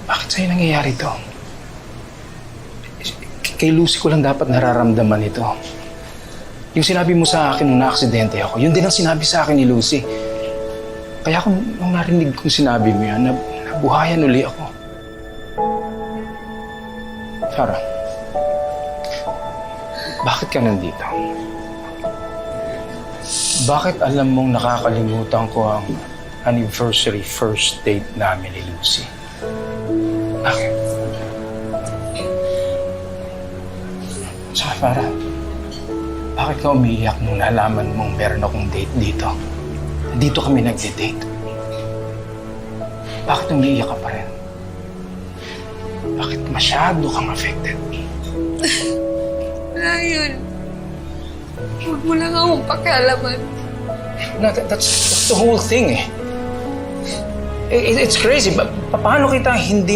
Bakit sa'yo nangyayari to? Kay Lucy ko lang dapat nararamdaman ito. Yung sinabi mo sa akin nung na-aksidente ako, yun din ang sinabi sa akin ni Lucy. Kaya nung narinig kong sinabi mo yan, nabuhayan uli ako. Farah, bakit ka nandito? Bakit alam mong nakakalimutan ko ang anniversary first date namin ni Lucy? Bakit? Saka Farah, bakit ka umiiyak nung nalaman mong meron akong date dito? Dito kami nagde-date. Bakit umiiyak ka pa rin? Bakit masyado kang affected? Ryan, huwag mo lang akong pakialaman. No, that's the whole thing eh. It's crazy. Paano kita hindi